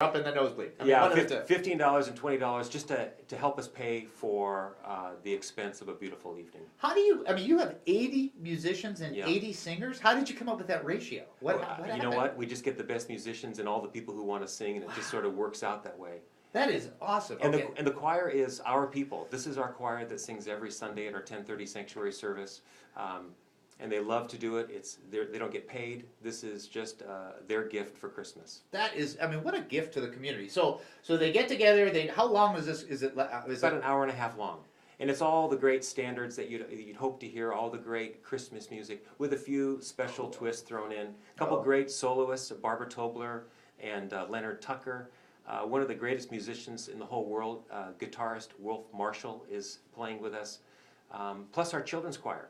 up in the nosebleed. Yeah, $15 and $20 just to help us pay for the expense of a beautiful evening. How do you? I mean, you have 80 musicians and Yeah. 80 singers. How did you come up with that ratio? What You know happened? what? We just get the best musicians and all the people who want to sing, and it just sort of works out that way. That is awesome. And, Okay. the choir is our people. This is our choir that sings every Sunday at our 10:30 sanctuary service. And they love to do it. They don't get paid. This is just their gift for Christmas. That is, I mean, what a gift to the community. So they get together. How long is this? Is it? It's about an hour and a half long. And it's all the great standards that you'd hope to hear, all the great Christmas music, with a few special twists thrown in. A couple great soloists, Barbara Tobler and Leonard Tucker. One of the greatest musicians in the whole world, guitarist Wolf Marshall, is playing with us. Plus our children's choir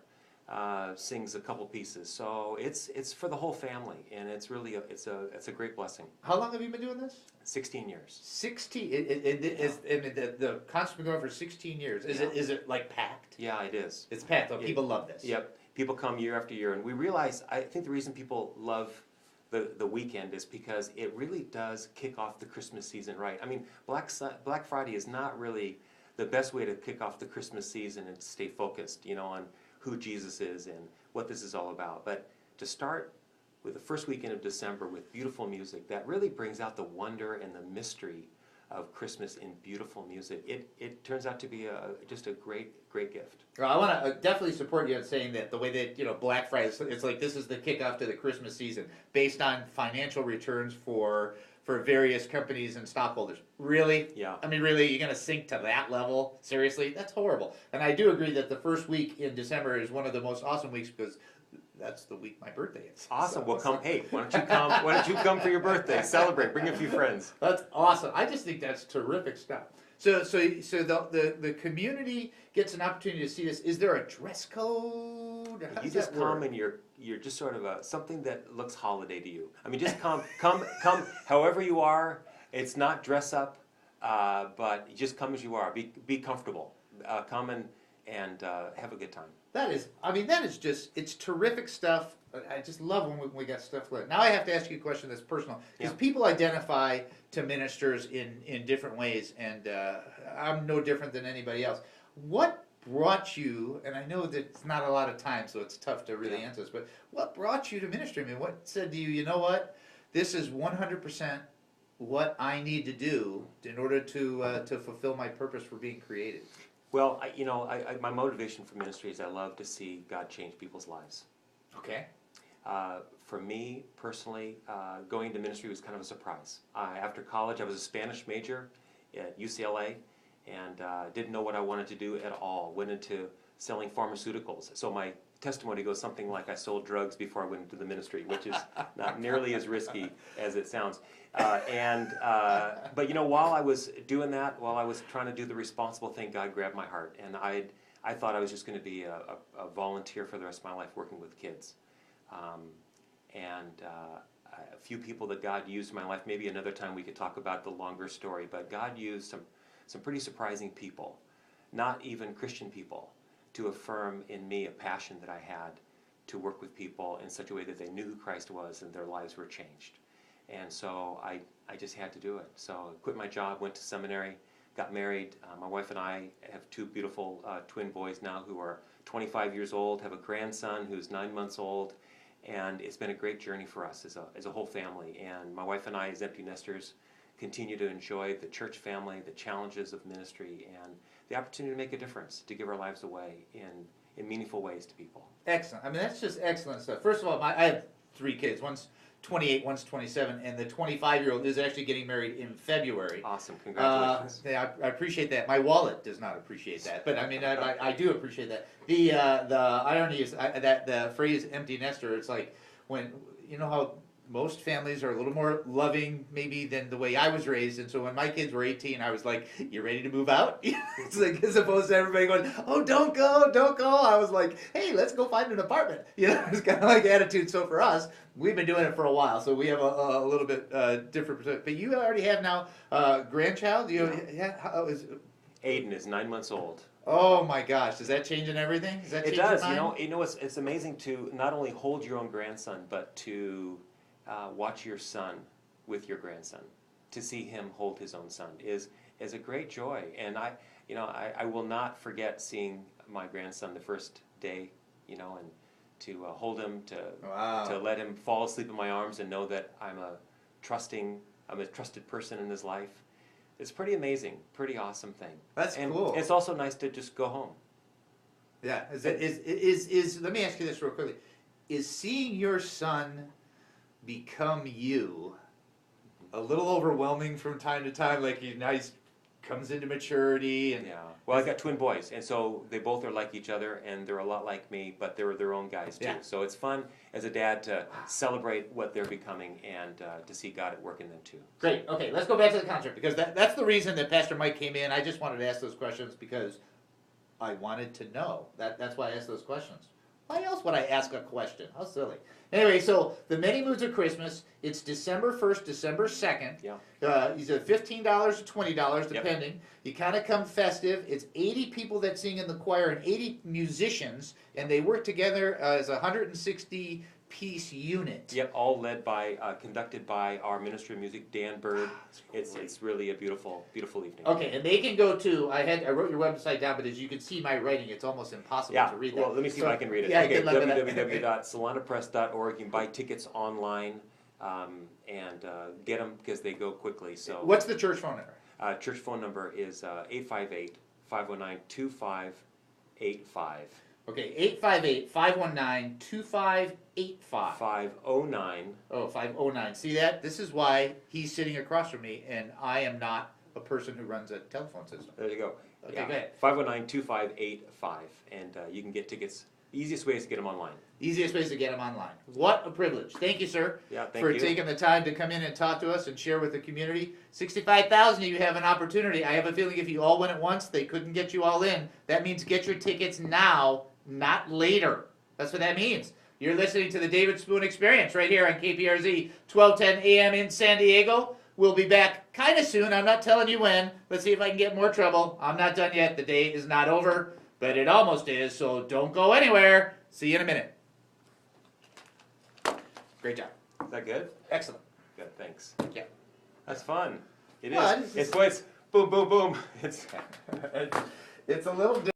sings a couple pieces. So it's for the whole family, and it's really it's a great blessing. How long have you been doing this? 16 years. 16. The concert's been going for 16 years. Is it like packed? Yeah, it is. It's packed. Though. People love this. Yep. People come year after year, and we realize, I think the reason people love the weekend is because it really does kick off the Christmas season right. I mean, Black Friday is not really the best way to kick off the Christmas season and stay focused, on who Jesus is and what this is all about. But to start with the first weekend of December with beautiful music, that really brings out the wonder and the mystery of Christmas in beautiful music. It turns out to be just a great gift. Well, I want to definitely support you in saying that the way that Black Friday, it's like this is the kickoff to the Christmas season based on financial returns for various companies and stockholders. Really? Yeah. I mean, really, you're going to sink to that level? Seriously? That's horrible. And I do agree that the first week in December is one of the most awesome weeks because that's the week my birthday is. Awesome. Well, come. Hey, why don't you come? Why don't you come for your birthday? Celebrate. Bring a few friends. That's awesome. I just think that's terrific stuff. So the community gets an opportunity to see this. Is there a dress code? How You does just that work? come and you're just sort of something that looks holiday to you. I mean, just come however you are. It's not dress up, but you just come as you are. Be comfortable. Come and have a good time. That is just, it's terrific stuff. I just love when we got stuff lit. Now I have to ask you a question that's personal. Because people identify to ministers in different ways, and I'm no different than anybody else. What brought you, and I know that it's not a lot of time, so it's tough to really answer this, but what brought you to ministry? I mean, what said to you, you know what, this is 100% what I need to do in order to fulfill my purpose for being created? Well, my motivation for ministry is I love to see God change people's lives. Okay. For me personally, going to ministry was kind of a surprise. After college, I was a Spanish major at UCLA, and didn't know what I wanted to do at all. Went into selling pharmaceuticals. So my testimony goes something like I sold drugs before I went into the ministry, which is not nearly as risky as it sounds. But while I was doing that, while I was trying to do the responsible thing, God grabbed my heart, and I thought I was just going to be a volunteer for the rest of my life working with kids. A few people that God used in my life, maybe another time we could talk about the longer story, but God used some pretty surprising people, not even Christian people, to affirm in me a passion that I had to work with people in such a way that they knew who Christ was and their lives were changed. And so I just had to do it. So I quit my job, went to seminary, got married. My wife and I have two beautiful twin boys now who are 25 years old, have a grandson who's 9 months old, and it's been a great journey for us as a whole family. And my wife and I, as empty nesters, continue to enjoy the church family, the challenges of ministry, and the opportunity to make a difference, to give our lives away in meaningful ways to people. Excellent. I mean, that's just excellent stuff. First of all, I have 3 kids. One's 28, one's 27, and the 25-year-old is actually getting married in February. Awesome. Congratulations. I appreciate that. My wallet does not appreciate that, but I mean, I do appreciate that. The irony is that the phrase empty nester, it's like when, how most families are a little more loving maybe than the way I was raised, and so when my kids were 18, I was like, you ready to move out? It's like, as opposed to everybody going, oh, don't go. I was like, hey, let's go find an apartment. It's kind of like attitude. So for us, we've been doing it for a while, so we have a little bit different perspective. But you already have now grandchild? Aiden is 9 months old. Oh my gosh, does that change in everything? Does that change It does. your mind? It's amazing to not only hold your own grandson, but to watch your son with your grandson. to see him hold his own son is a great joy. And I will not forget seeing my grandson the first day, and to hold him, to let him fall asleep in my arms and know that I'm a trusted person in his life. It's pretty amazing, pretty awesome thing. That's and cool. It's also nice to just go home. Yeah. Let me ask you this real quickly. Is seeing your son become you a little overwhelming from time to time? Like now he's comes into maturity and yeah. Well, I got twin boys, and so they both are like each other, and they're a lot like me, but they're their own guys too. Yeah. So it's fun as a dad to celebrate what they're becoming and to see God at work in them too. Great. Okay, let's go back to the concert because that's the reason that Pastor Mike came in. I just wanted to ask those questions because I wanted to know. That's why I asked those questions. Why else would I ask a question? How silly. Anyway, so the Many Moods of Christmas, it's December 1st, December 2nd. Yeah. He's at $15 to $20, depending. Yep. You kind of come festive. It's 80 people that sing in the choir and 80 musicians, and they work together as a 160-piece unit. Yep, all led by, conducted by our minister of music, Dan Bird. It's really a beautiful, beautiful evening. Okay, and they can go to, I wrote your website down, but as you can see my writing, it's almost impossible to read that. Well, let me see if I can read it. Yeah, okay, good luck with that. www.solanapress.org. You can buy tickets online and get them because they go quickly. So, what's the church phone number? Church phone number is 858-509-2585. Okay, 858-519-2585. 509. Oh, 509. See that? This is why he's sitting across from me, and I am not a person who runs a telephone system. There you go. Okay, yeah. go ahead. 509-2585, and you can get tickets. The easiest way is to get them online. Easiest way is to get them online. What a privilege. Thank you, sir, for taking the time to come in and talk to us and share with the community. 65,000 of you have an opportunity. I have a feeling if you all went at once, they couldn't get you all in. That means get your tickets now, not later. That's what that means. You're listening to the David Spoon Experience right here on KPRZ 1210 AM in San Diego. We'll be back kind of soon. I'm not telling you when. Let's see if I can get more trouble. I'm not done yet. The day is not over, but it almost is, so don't go anywhere. See you in a minute. Great job. Is that good? Excellent. Good, thanks. Yeah. That's fun. It Well, is. It's boom, boom, boom. It's a little different.